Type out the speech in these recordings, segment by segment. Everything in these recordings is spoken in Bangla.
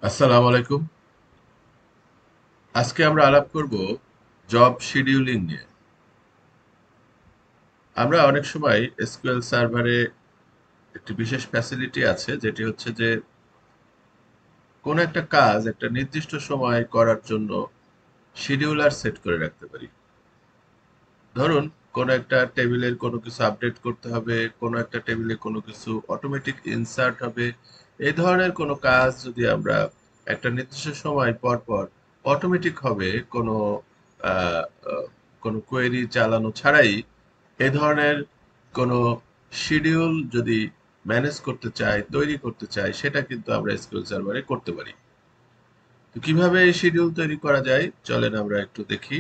আসসালামু আলাইকুম। আজকে আমরা আলাপ করব জব শিডিউলিং নিয়ে। আমরা অনেক সময় এসকিউএল সার্ভারে একটি বিশেষ ফ্যাসিলিটি আছে, যেটি হচ্ছে যে কোনো একটা কাজ একটা নির্দিষ্ট সময় করার জন্য শিডিউলার সেট করে রাখতে পারি। ধরুন, কোনো একটা টেবিলের কোনো কিছু আপডেট করতে হবে, কোনো একটা টেবিলে কোনো কিছু অটোমেটিক ইনসার্ট হবে। এই ধরনের কোনো কাজ যদি আমরা একটা নির্দিষ্ট সময় পর পর অটোমেটিক হবে, কোনো আহ, আহ, কোনো কোয়েরি চালানো ছাড়াই এই ধরনের কোনো শিডিউল যদি ম্যানেজ করতে চাই, তৈরি করতে চাই, সেটা কিন্তু আমরা এসকিউএল সার্ভারে করতে পারি। তো কিভাবে এই শিডিউল তৈরি করা যায়, চলেন আমরা একটু দেখি।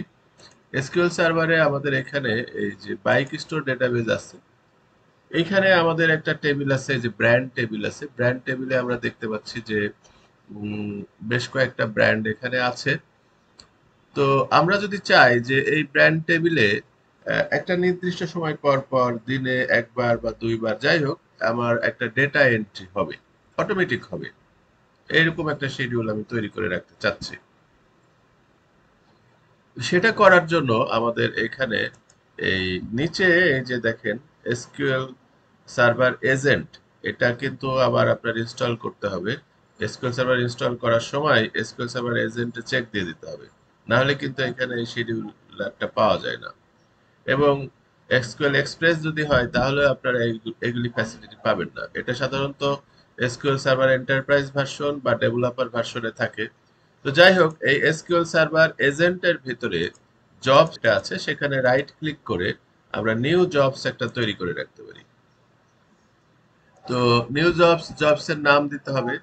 এসকিউএল সার্ভারে আমাদের এখানে এই যে বাইক স্টোর ডেটাবেজ আছে, এইখানে আমাদের একটা টেবিল আছে, যে ব্র্যান্ড টেবিল আছে। ব্র্যান্ড টেবিলে আমরা দেখতে পাচ্ছি যে উম, বেশ কয়েকটা ব্র্যান্ড এখানে আছে। তো আমরা যদি চাই যে এই ব্র্যান্ড টেবিলে একটা নির্দিষ্ট সময় পর পর দিনে একবার বা দুইবার, যাই হোক, আমার একটা ডেটা এন্ট্রি হবে, অটোমেটিক হবে, এরকম একটা শিডিউল আমি তৈরি করে রাখতে চাচ্ছি। সেটা করার জন্য আমাদের এখানে এই নিচে এই যে দেখেন, এসকিউএল সার্ভার এজেন্ট, এটা কিন্তু আবার আপনার ইনস্টল করতে হবে। এসকিউএল সার্ভার ইনস্টল করার সময় এসকিউএল সার্ভার এজেন্টে চেক দিয়ে দিতে হবে, না হলে কিন্তু এখানে এই শিডিউলারটা পাওয়া যায় না। এবং এসকিউএল এক্সপ্রেস যদি হয় তাহলে আপনারা এগুলি ফ্যাসিলিটি পাবেন না। এটা সাধারণত এসকিউএল সার্ভার এন্টারপ্রাইজ ভার্সন বা ডেভেলপার ভার্সনে থাকে। তো যাই হোক, এই এসকিউএল সার্ভার এজেন্টের ভিতরে জবস যেটা আছে সেখানে রাইট ক্লিক করে আমরা নিউ জবস একটা তৈরি করে রাখতে পারি। তো নিউ জবসের নাম দিতে হবে।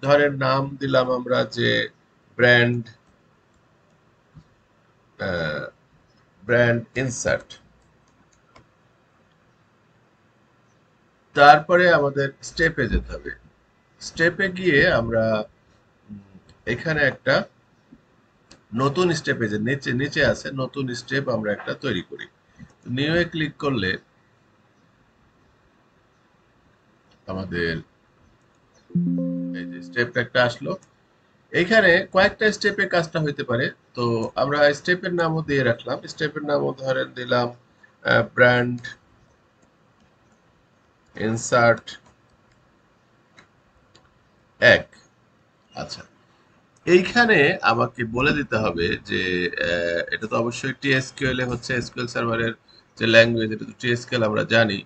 ধরেন, নাম দিলাম আমরা যে ব্র্যান্ড ব্র্যান্ড ইনসার্ট। তারপরে আমাদের স্টেপে যেতে হবে। স্টেপে গিয়ে আমরা এখানে একটা নতুন স্টেপে, যে নিচে নিচে আছে নতুন স্টেপ, আমরা একটা তৈরি করি। নিউ এ ক্লিক করলে আমাদের এই যে স্টেপ একটা আসলো। এইখানে কয়েকটা স্টেপে কাজটা হইতে পারে। তো আমরা স্টেপের নামও দিয়ে রাখলাম। স্টেপের নামও ধরেন দিলাম ব্র্যান্ড ইনসার্ট 1। আচ্ছা, এইখানে আমাকে বলে দিতে হবে যে এটা তো অবশ্যই টিএসকিউএল এ হচ্ছে, এসকিউএল সার্ভারের যে ল্যাঙ্গুয়েজ, এটা তো টিএসকিউএল আমরা জানি।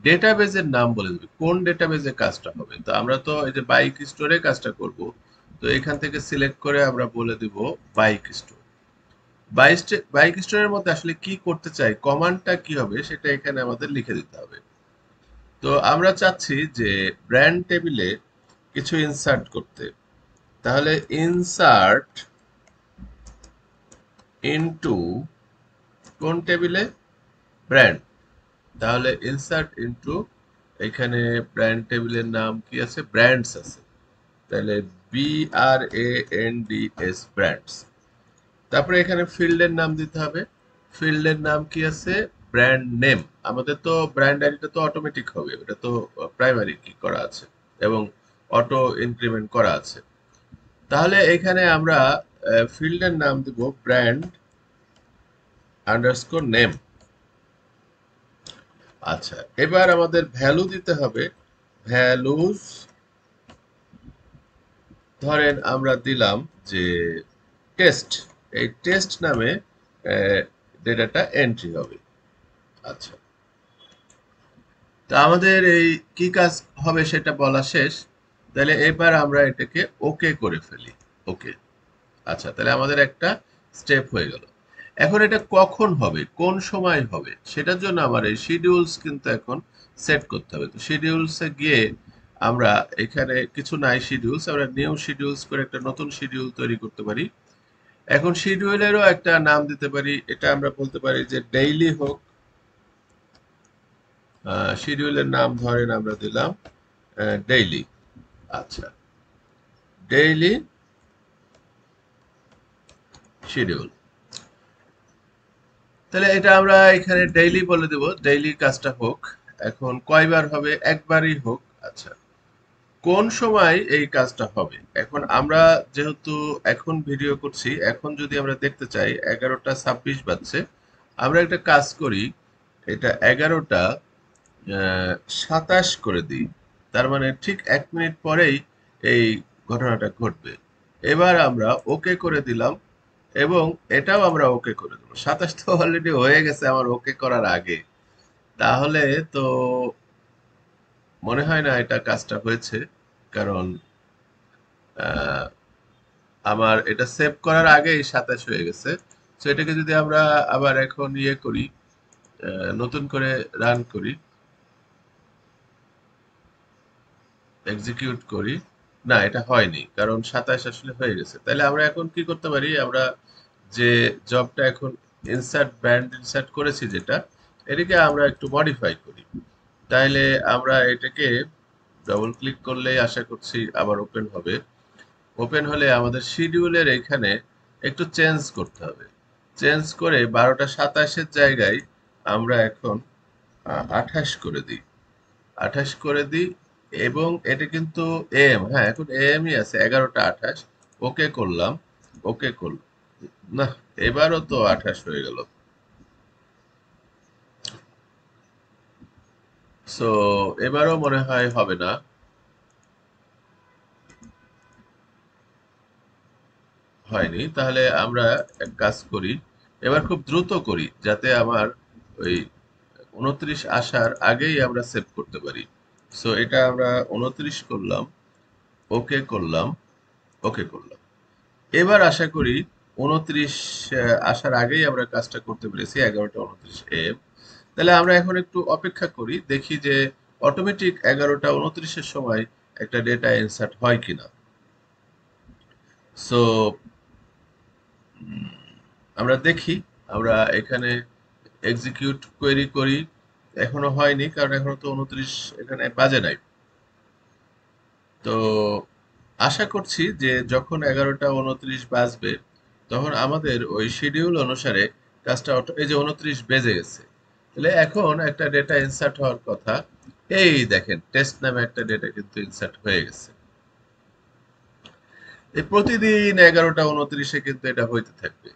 ডেটাবেজের নাম বলে দেবে, কোন ডেটাবেজে কাজটা হবে। তো আমরা তো এই যে বাইক স্টোরে কাজটা করব, তো এখান থেকে সিলেক্ট করে আমরা বলে দিব বাইক স্টোর। বাইক স্টোরের মধ্যে আসলে কি করতে চাই, কমান্ডটা কি হবে, সেটা এখানে আমাদের লিখে দিতে হবে। তো আমরা চাচ্ছি যে ব্র্যান্ড টেবিলে কিছু ইনসার্ট করতে। তাহলে ইনসার্ট ইনটু কোন টেবিলে, ব্র্যান্ড। তাহলে ইনসার্ট ইনটু, এখানে ব্র্যান্ড টেবিলের নাম কি আছে, ব্র্যান্ডস আছে। তাহলে BRANDS, ব্র্যান্ডস। তারপরে এখানে ফিল্ডের নাম দিতে হবে। ফিল্ডের নাম কি আছে, ব্র্যান্ড নেম। আমাদের তো ব্র্যান্ড আইডিটা তো অটোমেটিক হবে, ওটা তো প্রাইমারি কি করা আছে এবং অটো ইনক্রিমেন্ট করা আছে। তাহলে এখানে আমরা ফিল্ডের নাম দিব ব্র্যান্ড আন্ডারস্কোর নেম। আচ্ছা, এবার আমাদের ভ্যালু দিতে হবে। ভ্যালুজ, ধরেন আমরা দিলাম যে টেস্ট। এই টেস্ট নামে ডেটাটা এন্ট্রি হবে। আচ্ছা, তা আমাদের এই কি কাজ হবে সেটা বলা শেষ। তাহলে এবার আমরা এটাকে ওকে করে ফেলি। ওকে। আচ্ছা, তাহলে আমাদের একটা স্টেপ হয়ে গেল। এখন এটা কখন হবে, কোন সময় হবে, সেটার জন্য আমার এই শিডিউলস কিন্তু এখন সেট করতে হবে। তো শিডিউলসে গিয়ে আমরা এখানে কিছু নাই শিডিউলস, আমরা নিউ শিডিউলস করে একটা নতুন শিডিউল তৈরি করতে পারি। এখন শিডিউলেরও একটা নাম দিতে পারি। এটা আমরা বলতে পারি যে ডেইলি হোক। শিডিউলের নাম ধরেন আমরা দিলাম ডেইলি। আচ্ছা, ডেইলি শিডিউল। তাহলে এটা আমরা এখানে ডেইলি বলে দেব, ডেইলি কাজটা হোক। এখন কয়বার হবে, একবারই হোক। আচ্ছা, কোন সময় এই কাজটা হবে। এখন আমরা যেহেতু এখন ভিডিও করছি, এখন যদি আমরা দেখতে চাই 11টা 26 বাজছে, আমরা একটা কাজ করি, এটা 11টা 27 করে দিই। তার মানে ঠিক 1 মিনিট পরেই এই ঘটনাটা ঘটবে। এবার আমরা ওকে করে দিলাম এবং এটাও আমরা ওকে করে দেবো। 27 তো অলরেডি হয়ে গেছে আমার ওকে করার আগে। তাহলে তো মনে হয় না এটা কাজটা হয়েছে, কারণ আহ, আমার এটা সেভ করার আগেই 27 হয়ে গেছে। তো এটাকে যদি আমরা আবার এখন ইয়ে করি, নতুন করে রান করি, এক্সিকিউট করি, না এটা হয়নি, কারণ 27 আসলে হয়ে গেছে। তাহলে আমরা এখন কি করতে পারি, আমরা যে জবটা এখন ইনসার্ট ব্যান্ড ইনসার্ট করেছি যেটা, এটাকে আমরা একটু মডিফাই করি। তাইলে আমরা এটাকে ডবল ক্লিক করলেই আশা করছি আবার ওপেন হবে। ওপেন হলে আমাদের শিডিউলের এখানে একটু চেঞ্জ করতে হবে। চেঞ্জ করে 12টা 27-এর জায়গায় আমরা এখন 28 করে দিই। 28 করে দিই এবং এটা কিন্তু এম, হ্যাঁ এখন এমই আছে, 11টা 28। ওকে করলাম, ওকে করলাম, না এবারও তো 28 হয়ে গেল। সো এবারও মনে হয় হবে না, হয়নি। তাহলে আমরা এক কাজ করি, এবার খুব দ্রুত করি যাতে আমার ওই 29 আসার আগেই আমরা সেভ করতে পারি। সো এটা আমরা 29 করলাম, ওকে করলাম, ওকে করলাম। এবার আশা করি 29 আসার আগেই আমরা কাজটা করতে পেরেছি, 11টা 29 AM। তাহলে আমরা এখন একটু অপেক্ষা করি, দেখি যে অটোমেটিক 11টা 29-এর সময় একটা ডেটা ইনসার্ট হয় কিনা। সো আমরা দেখি, আমরা এখানে এক্সিকিউট কোয়েরি করি, এখনো হয়নি কারণ এখনো তো 29 এখানে বাজে নাই। তো আশা করছি যে যখন 11টা 29 বাজবে তখন আমাদের ওই শিডিউল অনুসারে কাজটা এই যে 29 বেজে গেছে, তাহলে এখন একটা ডেটা ইনসার্ট হওয়ার কথা। এই দেখেন টেস্ট নামে একটা ডেটা কিন্তু ইনসার্ট হয়ে গেছে। এই প্রতিদিন 11টা 29-এ কিন্তু এটা হইতে থাকবে।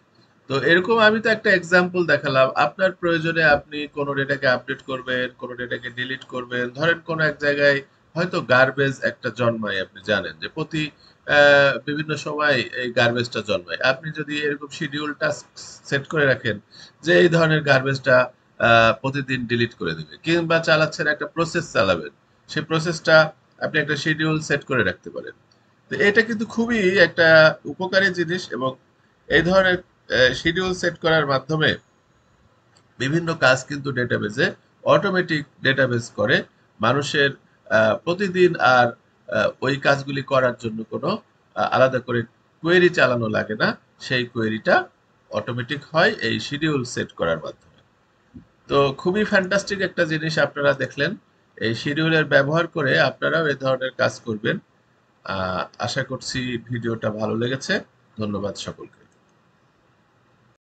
তো এরকম আমি তো একটা এক্সাম্পল দেখালাম, আপনার প্রয়োজনে আপনি কোনো ডেটাকে আপডেট করবেন, কোনো ডেটাকে ডিলিট করবেন। ধরেন কোনো এক জায়গায় হয়তো গার্বেজ একটা জন্মায়, আপনি জানেন যে প্রতি বিভিন্ন সময় এই গার্বেজটা জন্মায়। আপনি যদি এরকম শিডিউল টাস্ক সেট করে রাখেন যে এই ধরনের গার্বেজটা প্রতিদিন ডিলিট করে দেবে, কিংবা চালাচ্ছেন একটা প্রসেস চালাবেন, সেই প্রসেসটা আপনি একটা শিডিউল সেট করে রাখতে পারেন। তো এটা কিন্তু খুবই একটা উপকারী জিনিস, এবং এই ধরনের শিডিউল সেট করার মাধ্যমে বিভিন্ন কাজ কিন্তু ডেটাবেজে অটোমেটিক ডেটাবেজ করে। মানুষের প্রতিদিন আর ওই কাজগুলি করার জন্য কোনো আলাদা করে কোয়েরি চালানো লাগে না, সেই কোয়েরিটা অটোমেটিক হয় এই শিডিউল সেট করার মাধ্যমে। তো খুবই ফ্যান্টাস্টিক একটা জিনিস আপনারা দেখলেন। এই শিডিউলের ব্যবহার করে আপনারাও এ ধরনের কাজ করবেন। আশা করছি ভিডিওটা ভালো লেগেছে। ধন্যবাদ সকলকে।